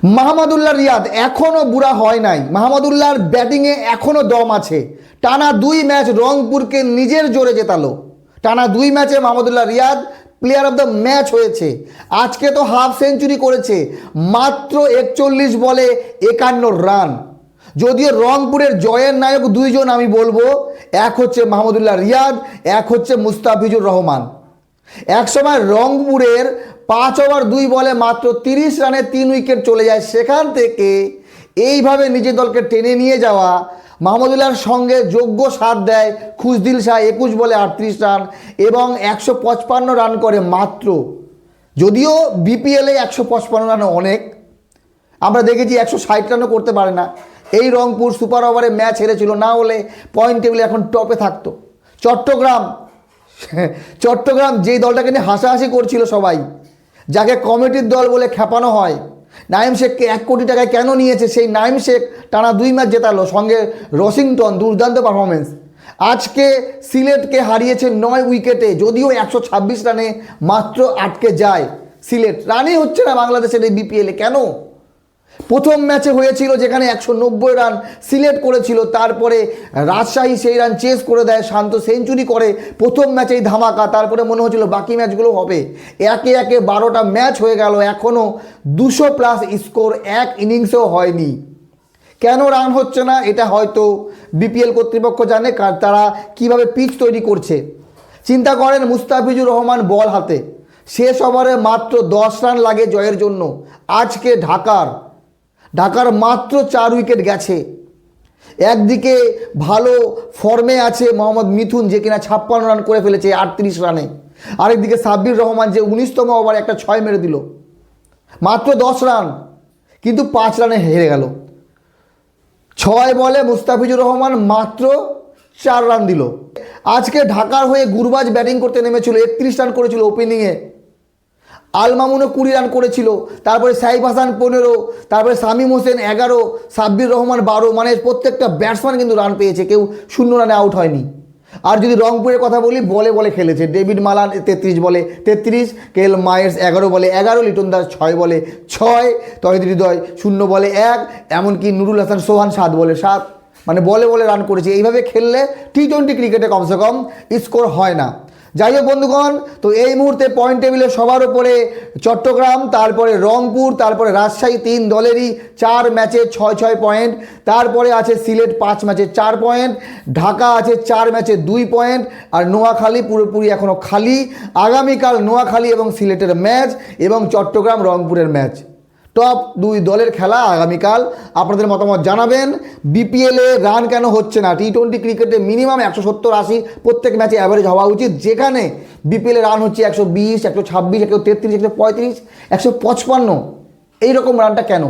মাহমুদুল্লাহ রিয়াদ এখনও বুড়া হয় নাই। মাহমুদুল্লাহর ব্যাটিংয়ে এখনও দম আছে। টানা 2 ম্যাচ রংপুরকে নিজের জোরে জেতালো। টানা 2 ম্যাচে Mahmudullah Riyad player of the match হয়েছে। আজকে তো হাফ সেঞ্চুরি করেছে মাত্র 41 বলে 51 রান। যদিও রংপুরের জয়ের নায়ক দুইজন আমি বলবো, এক হচ্ছে মাহমুদুল্লাহ রিয়াদ, এক হচ্ছে মুস্তাফিজুর রহমান। একসময় রংপুরের 5 ওভার 2 বলে মাত্র 30 রানে 3 উইকেট চলে যায়। সেখান থেকে এইভাবে নিজের দলকে টেনে নিয়ে যাওয়া মাহমুদুল্লাহর সঙ্গে যোগ্য সাথ দেয় খুশদিল শাহ 21 বলে 38 রান এবং 155 রান করে মাত্র। যদিও বিপিএলে 155 রান অনেক, আমরা দেখেছি 160 রানও করতে পারে না। এই রংপুর সুপার ওভারে ম্যাচ হেরেছিল, না হলে পয়েন্ট টেবিলে এখন টপে থাকতো। চট্টগ্রাম যেই দলটাকে নিয়ে হাসাহাসি করছিল সবাই, যাকে কমিটির দল বলে খেপানো হয়, নাইম শেখকে 1 কোটি টাকায় কেন নিয়েছে, সেই নাইম শেখ টানা 2 ম্যাচ জেতালো, সঙ্গে রসিংটন দুর্দান্ত পারফরমেন্স। আজকে সিলেটকে হারিয়েছে 9 উইকেটে, যদিও 126 রানে মাত্র আটকে যায় সিলেট। রানই হচ্ছে না বাংলাদেশের এই বিপিএলে। কেন? প্রথম ম্যাচে হয়েছিল যেখানে 190 রান সিলেট করেছিল, তারপরে রাজশাহী সেই রান চেস করে দেয়, শান্ত সেঞ্চুরি করে প্রথম ম্যাচেই ধামাকা। তারপরে মনে হচ্ছিল বাকি ম্যাচগুলো হবে। একে একে 12টা ম্যাচ হয়ে গেল, এখনও 200+ স্কোর এক ইনিংসেও হয়নি। কেন রান হচ্ছে না এটা হয়তো বিপিএল কর্তৃপক্ষ জানে, তারা কিভাবে পিচ তৈরি করছে। চিন্তা করেন, মুস্তাফিজুর রহমান বল হাতে, শেষ ওভারে মাত্র 10 রান লাগে জয়ের জন্য। আজকে ঢাকার মাত্র 4 উইকেট গেছে। একদিকে ভালো ফর্মে আছে মোহাম্মদ মিথুন, যে কিনা 56 রান করে ফেলেছে 38 রানে। আরেকদিকে সাব্বির রহমান, যে 19তম ওভারে একটা 6 মেরে দিল, মাত্র 10 রান, কিন্তু 5 রানে হেরে গেল। 6 বলে মুস্তাফিজুর রহমান মাত্র 4 রান দিল। আজকে ঢাকার হয়ে গুরবাজ ব্যাটিং করতে নেমেছিল, 31 রান করেছিল ওপেনিংয়ে। আল মামুনও 20 রান করেছিল, তারপরে সাইফ হাসান 15, তারপরে শামীম হোসেন 11, সাব্বির রহমান 12। মানে প্রত্যেকটা ব্যাটসম্যান কিন্তু রান পেয়েছে, কেউ 0 রানে আউট হয়নি। আর যদি রংপুরের কথা বলি, বলে খেলেছে। ডেভিড মালান 33 বলে 33, কেল মায়ার্স 11 বলে 11, লিটন দাস 6 বলে 6, তহিদ হৃদয় 0 বলে 1, এমনকি নুরুল হাসান সোহান 7 বলে 7। মানে বলে রান করেছে। এইভাবে খেললে টি20 ক্রিকেটে কমসে কম স্কোর হয় না। যাই হোক বন্ধুগণ, তো এই মুহূর্তে পয়েন্ট টেবিলে সবার উপরে চট্টগ্রাম, তারপরে রংপুর, তারপরে রাজশাহী। 3 দলেরই 4 ম্যাচে 6 পয়েন্ট। তারপরে আছে সিলেট 5 ম্যাচে 4 পয়েন্ট, ঢাকা আছে 4 ম্যাচে 2 পয়েন্ট, আর নোয়াখালী পুরোপুরি এখনও খালি। আগামীকাল নোয়াখালী এবং সিলেটের ম্যাচ এবং চট্টগ্রাম রংপুরের ম্যাচ। টপ 2 দলের খেলা আগামীকাল। আপনাদের মতামত জানাবেন। বিপিএলে রান কেন হচ্ছে না? টি20 ক্রিকেটে মিনিমাম 170-80 প্রত্যেক ম্যাচে অ্যাভারেজ হওয়া উচিত, যেখানে বিপিএলে রান হচ্ছে 120, 126, 133, 135, 155। এইরকম রানটা কেন?